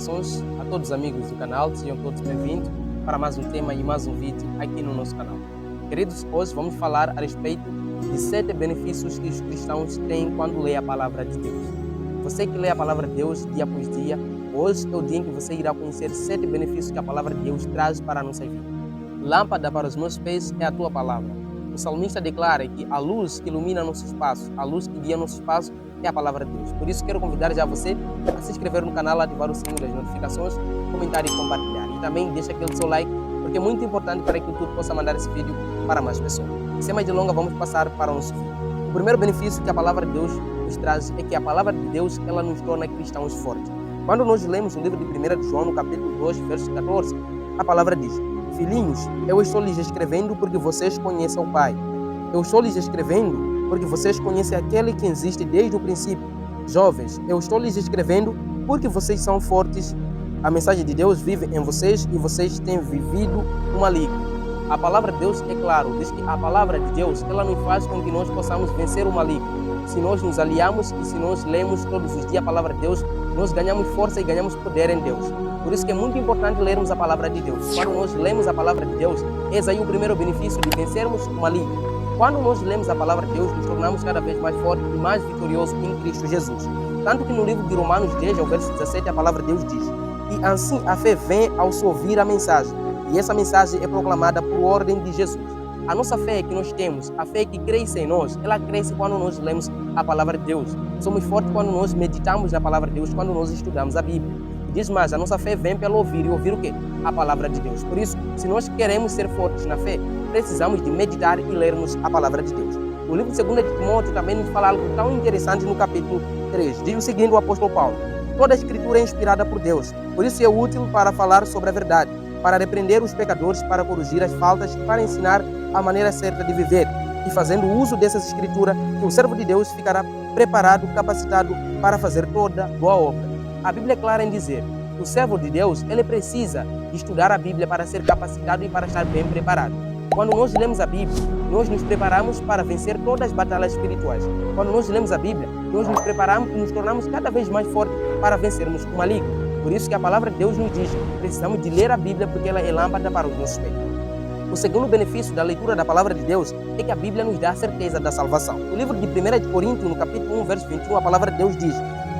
saudações a todos os amigos do canal, sejam todos bem-vindos para mais um tema e mais um vídeo aqui no nosso canal. Queridos, hoje vamos falar a respeito de 7 benefícios que os cristãos têm quando lê a palavra de Deus. Você que lê a palavra de Deus dia após dia, hoje é o dia em que você irá conhecer 7 benefícios que a palavra de Deus traz para a nossa vida. Lâmpada para os meus pés é a tua palavra. O salmista declara que a luz que ilumina nossos passos, a luz que guia nossos passos, é a palavra de Deus. Por isso quero convidar já você a se inscrever no canal, ativar o sininho das notificações, comentar e compartilhar. E também deixa aquele seu like, porque é muito importante para que o YouTube possa mandar esse vídeo para mais pessoas. Sem mais delongas, vamos passar para o nosso vídeo. O primeiro benefício que a palavra de Deus nos traz é que a palavra de Deus ela nos torna cristãos fortes. Quando nós lemos o livro de 1 de João, no capítulo 2, verso 14, a palavra diz: Filhinhos, eu estou lhes escrevendo porque vocês conhecem o Pai. Eu estou lhes escrevendo porque vocês conhecem aquele que existe desde o princípio. Jovens, eu estou lhes escrevendo porque vocês são fortes. A mensagem de Deus vive em vocês e vocês têm vivido o maligno. A palavra de Deus é claro, diz que a palavra de Deus ela nos faz com que nós possamos vencer o maligno. Se nós nos aliamos e se nós lemos todos os dias a palavra de Deus, nós ganhamos força e ganhamos poder em Deus. Por isso que é muito importante lermos a palavra de Deus. Quando nós lemos a palavra de Deus, esse aí é o primeiro benefício de vencermos o maligno. Quando nós lemos a palavra de Deus, nos tornamos cada vez mais fortes e mais vitoriosos em Cristo Jesus. Tanto que no livro de Romanos 10, ao verso 17, a palavra de Deus diz: E assim a fé vem ao se ouvir a mensagem. E essa mensagem é proclamada por ordem de Jesus. A nossa fé que nós temos, a fé que cresce em nós, ela cresce quando nós lemos a palavra de Deus. Somos fortes quando nós meditamos na palavra de Deus, quando nós estudamos a Bíblia. E diz mais, a nossa fé vem pelo ouvir. E ouvir o quê? A palavra de Deus. Por isso, se nós queremos ser fortes na fé, precisamos de meditar e lermos a palavra de Deus. O livro de 2 de Timóteo também nos fala algo tão interessante no capítulo 3. Diz o seguinte o apóstolo Paulo: Toda a escritura é inspirada por Deus, por isso é útil para falar sobre a verdade, para repreender os pecadores, para corrigir as faltas, para ensinar a maneira certa de viver. E fazendo uso dessas escrituras, que o servo de Deus ficará preparado, capacitado para fazer toda boa obra. A Bíblia é clara em dizer que o servo de Deus ele precisa de estudar a Bíblia para ser capacitado e para estar bem preparado. Quando nós lemos a Bíblia, nós nos preparamos para vencer todas as batalhas espirituais. Quando nós lemos a Bíblia, nós nos preparamos e nos tornamos cada vez mais fortes para vencermos o maligno. Por isso que a palavra de Deus nos diz que precisamos de ler a Bíblia porque ela é lâmpada para os nossos pés. O segundo benefício da leitura da palavra de Deus é que a Bíblia nos dá a certeza da salvação. No livro de 1 de Coríntios, no capítulo 1, verso 21, a palavra de Deus diz: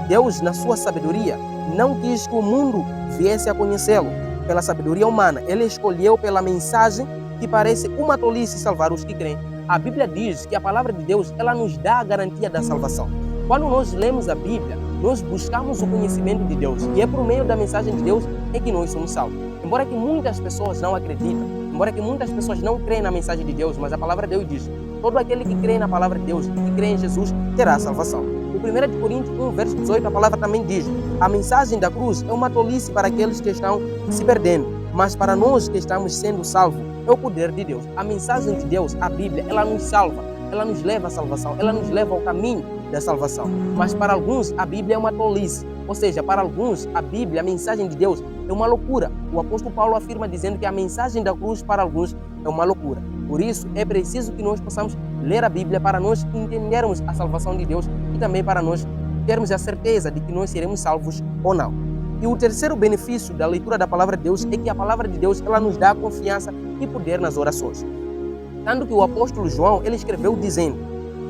Deus, na sua sabedoria, não quis que o mundo viesse a conhecê-lo pela sabedoria humana. Ele escolheu pela mensagem que parece uma tolice salvar os que creem. A Bíblia diz que a palavra de Deus ela nos dá a garantia da salvação. Quando nós lemos a Bíblia, nós buscamos o conhecimento de Deus. E é por meio da mensagem de Deus é que nós somos salvos. Embora que muitas pessoas não acreditam, embora que muitas pessoas não creem na mensagem de Deus, mas a palavra de Deus diz: todo aquele que crê na palavra de Deus e que crê em Jesus terá salvação. No 1 de Coríntios 1, verso 18, a palavra também diz: a mensagem da cruz é uma tolice para aqueles que estão se perdendo, mas para nós que estamos sendo salvos é o poder de Deus. A mensagem de Deus, a Bíblia, ela nos salva, ela nos leva à salvação, ela nos leva ao caminho da salvação. Mas para alguns a Bíblia é uma tolice, ou seja, para alguns a Bíblia, a mensagem de Deus é uma loucura. O apóstolo Paulo afirma dizendo que a mensagem da cruz para alguns é uma loucura. Por isso é preciso que nós possamos ler a Bíblia para nós entendermos a salvação de Deus e também para nós termos a certeza de que nós seremos salvos ou não. E o terceiro benefício da leitura da palavra de Deus é que a palavra de Deus ela nos dá confiança e poder nas orações. Tanto que o apóstolo João ele escreveu dizendo: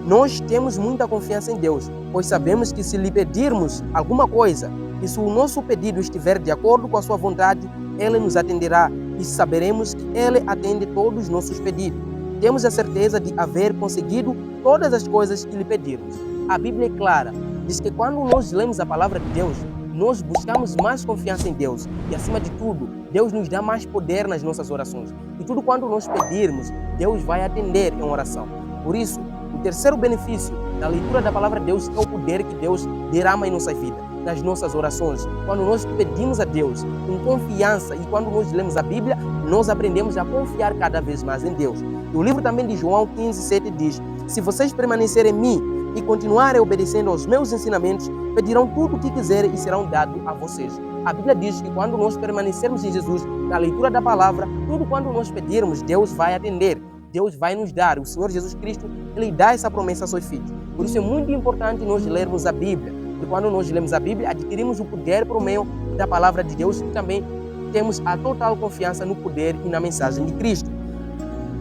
Nós temos muita confiança em Deus, pois sabemos que se lhe pedirmos alguma coisa, e se o nosso pedido estiver de acordo com a sua vontade, Ele nos atenderá e saberemos que Ele atende todos os nossos pedidos. Temos a certeza de haver conseguido todas as coisas que lhe pedirmos. A Bíblia é clara, diz que quando nós lemos a palavra de Deus, nós buscamos mais confiança em Deus e, acima de tudo, Deus nos dá mais poder nas nossas orações. E tudo quanto nós pedirmos, Deus vai atender em oração. Por isso, o terceiro benefício da leitura da palavra de Deus é o poder que Deus derrama em nossa vida, nas nossas orações. Quando nós pedimos a Deus com confiança e quando nós lemos a Bíblia, nós aprendemos a confiar cada vez mais em Deus. E o livro também de João 15:7 diz: Se vocês permanecerem em mim e continuarem obedecendo aos meus ensinamentos, pedirão tudo o que quiserem e serão dados a vocês. A Bíblia diz que quando nós permanecermos em Jesus, na leitura da palavra, tudo quando nós pedirmos, Deus vai atender. Deus vai nos dar. O Senhor Jesus Cristo, Ele dá essa promessa aos seus filhos. Por isso é muito importante nós lermos a Bíblia. Porque quando nós lemos a Bíblia, adquirimos o poder por meio da palavra de Deus e também temos a total confiança no poder e na mensagem de Cristo.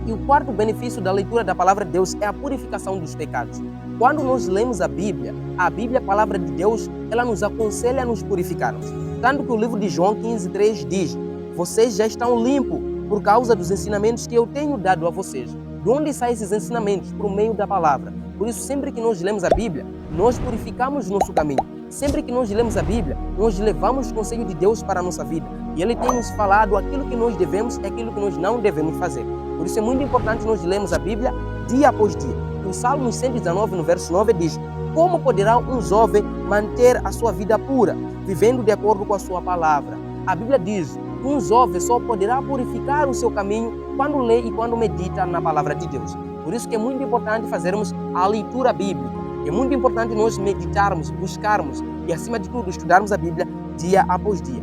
E o quarto benefício da leitura da palavra de Deus é a purificação dos pecados. Quando nós lemos a Bíblia, a palavra de Deus, ela nos aconselha a nos purificarmos. Tanto que o livro de João 15:3 diz: vocês já estão limpos por causa dos ensinamentos que eu tenho dado a vocês. De onde saem esses ensinamentos? Por meio da palavra. Por isso, sempre que nós lemos a Bíblia, nós purificamos nosso caminho. Sempre que nós lemos a Bíblia, nós levamos o conselho de Deus para a nossa vida. E Ele tem nos falado aquilo que nós devemos e aquilo que nós não devemos fazer. Por isso é muito importante nós lermos a Bíblia dia após dia. O Salmo 119, no verso 9, diz: como poderá um jovem manter a sua vida pura, vivendo de acordo com a sua palavra? A Bíblia diz: um jovem só poderá purificar o seu caminho quando lê e quando medita na palavra de Deus. Por isso que é muito importante fazermos a leitura bíblica. É muito importante nós meditarmos, buscarmos e, acima de tudo, estudarmos a Bíblia dia após dia.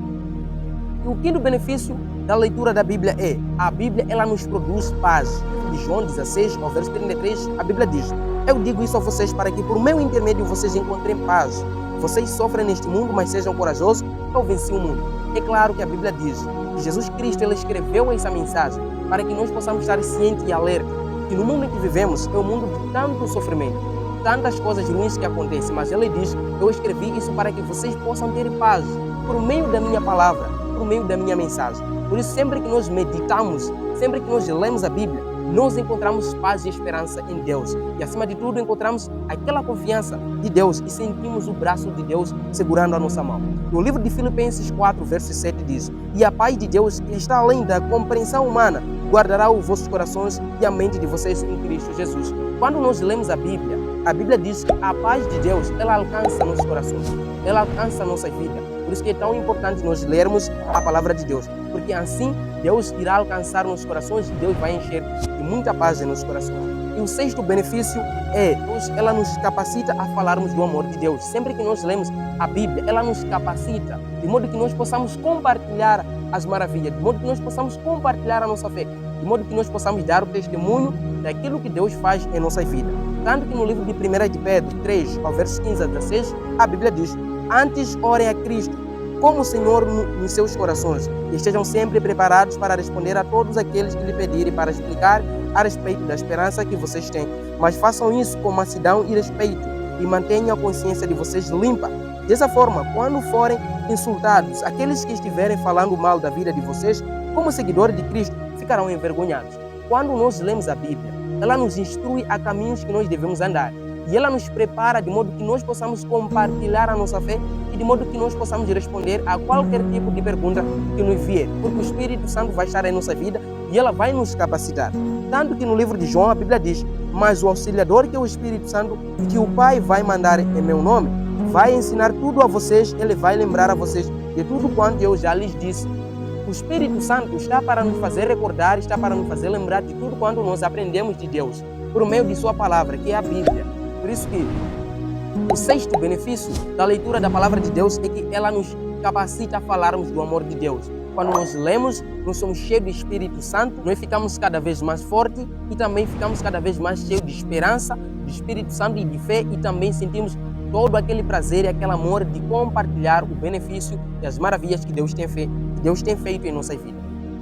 E o quinto benefício da leitura da Bíblia é: a Bíblia ela nos produz paz. De João 16, ao verso 33, a Bíblia diz: eu digo isso a vocês para que por meu intermédio vocês encontrem paz. Vocês sofrem neste mundo, mas sejam corajosos, eu venci o mundo. É claro que a Bíblia diz que Jesus Cristo ele escreveu essa mensagem para que nós possamos estar cientes e alerta que no mundo em que vivemos é um mundo de tanto sofrimento, tantas coisas ruins que acontecem, mas ele diz: eu escrevi isso para que vocês possam ter paz por meio da minha palavra, por meio da minha mensagem. Por isso, sempre que nós meditamos, sempre que nós lemos a Bíblia, nós encontramos paz e esperança em Deus. E, acima de tudo, encontramos aquela confiança de Deus e sentimos o braço de Deus segurando a nossa mão. No livro de Filipenses 4, verso 7 diz: e a paz de Deus, que está além da compreensão humana, guardará os vossos corações e a mente de vocês em Cristo Jesus. Quando nós lemos a Bíblia diz que a paz de Deus, ela alcança nossos corações, ela alcança a nossa vida. Por isso que é tão importante nós lermos a palavra de Deus, porque assim Deus irá alcançar nossos corações e Deus vai encher de muita paz em nossos corações. E o sexto benefício é que ela nos capacita a falarmos do amor de Deus. Sempre que nós lemos a Bíblia, ela nos capacita, de modo que nós possamos compartilhar as maravilhas, de modo que nós possamos compartilhar a nossa fé, de modo que nós possamos dar o testemunho daquilo que Deus faz em nossa vida. Tanto que no livro de 1 de Pedro 3, ao verso 15 a 16, a Bíblia diz: antes orem a Cristo como o Senhor nos seus corações e estejam sempre preparados para responder a todos aqueles que lhe pedirem para explicar a respeito da esperança que vocês têm. Mas façam isso com mansidão e respeito e mantenham a consciência de vocês limpa. Dessa forma, quando forem insultados, aqueles que estiverem falando mal da vida de vocês, como seguidores de Cristo, ficarão envergonhados. Quando nós lemos a Bíblia, ela nos instrui a caminhos que nós devemos andar. E ela nos prepara de modo que nós possamos compartilhar a nossa fé e de modo que nós possamos responder a qualquer tipo de pergunta que nos vier. Porque o Espírito Santo vai estar em nossa vida e ela vai nos capacitar. Tanto que no livro de João a Bíblia diz: mas o Auxiliador, que é o Espírito Santo, que o Pai vai mandar em meu nome, vai ensinar tudo a vocês, ele vai lembrar a vocês de tudo quanto eu já lhes disse. O Espírito Santo está para nos fazer recordar, está para nos fazer lembrar de tudo quanto nós aprendemos de Deus, por meio de sua palavra, que é a Bíblia. Por isso que o sexto benefício da leitura da palavra de Deus é que ela nos capacita a falarmos do amor de Deus. Quando nós lemos, nós somos cheios do Espírito Santo, nós ficamos cada vez mais fortes e também ficamos cada vez mais cheios de esperança, do Espírito Santo e de fé, e também sentimos todo aquele prazer e aquele amor de compartilhar o benefício e as maravilhas que Deus tem feito em nossa vida.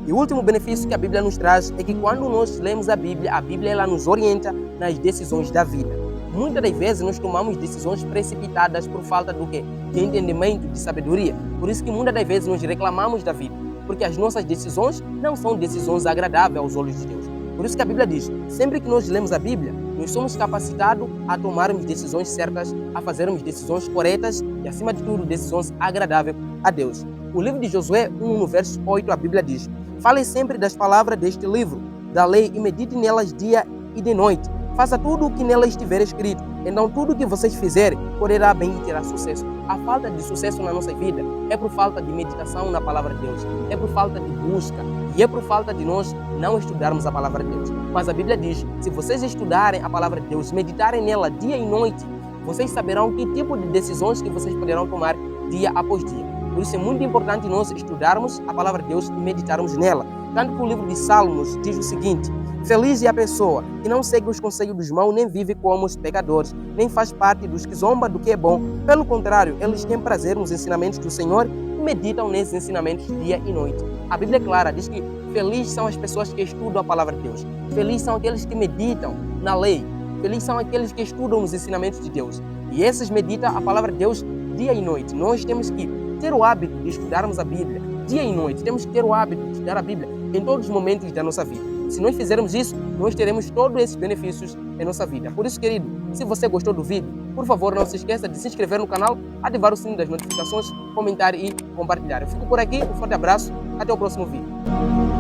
E o último benefício que a Bíblia nos traz é que quando nós lemos a Bíblia ela nos orienta nas decisões da vida. Muitas das vezes nós tomamos decisões precipitadas por falta do quê? De entendimento, de sabedoria. Por isso que muitas das vezes nós reclamamos da vida, porque as nossas decisões não são decisões agradáveis aos olhos de Deus. Por isso que a Bíblia diz: sempre que nós lemos a Bíblia, nós somos capacitados a tomarmos decisões certas, a fazermos decisões corretas e, acima de tudo, decisões agradáveis a Deus. O livro de Josué 1, no verso 8, a Bíblia diz: fale sempre das palavras deste livro, da lei, e medite nelas dia e de noite. Faça tudo o que nela estiver escrito. Então tudo o que vocês fizerem correrá bem e terá sucesso. A falta de sucesso na nossa vida é por falta de meditação na palavra de Deus. É por falta de busca. E é por falta de nós não estudarmos a palavra de Deus. Mas a Bíblia diz: se vocês estudarem a palavra de Deus, meditarem nela dia e noite, vocês saberão que tipo de decisões que vocês poderão tomar dia após dia. Por isso é muito importante nós estudarmos a palavra de Deus e meditarmos nela. Tanto que o livro de Salmos diz o seguinte: feliz é a pessoa que não segue os conselhos dos maus, nem vive como os pecadores, nem faz parte dos que zombam do que é bom. Pelo contrário, eles têm prazer nos ensinamentos do Senhor meditam nesses ensinamentos dia e noite. A Bíblia é clara, diz que felizes são as pessoas que estudam a palavra de Deus. Felizes são aqueles que meditam na lei. Felizes são aqueles que estudam os ensinamentos de Deus. E esses meditam a palavra de Deus dia e noite. Nós temos que ter o hábito de estudarmos a Bíblia dia e noite. Temos que ter o hábito de estudar a Bíblia em todos os momentos da nossa vida. Se nós fizermos isso, nós teremos todos esses benefícios em nossa vida. Por isso, querido, se você gostou do vídeo, por favor, não se esqueça de se inscrever no canal, ativar o sininho das notificações, comentar e compartilhar. Eu fico por aqui, um forte abraço, até o próximo vídeo.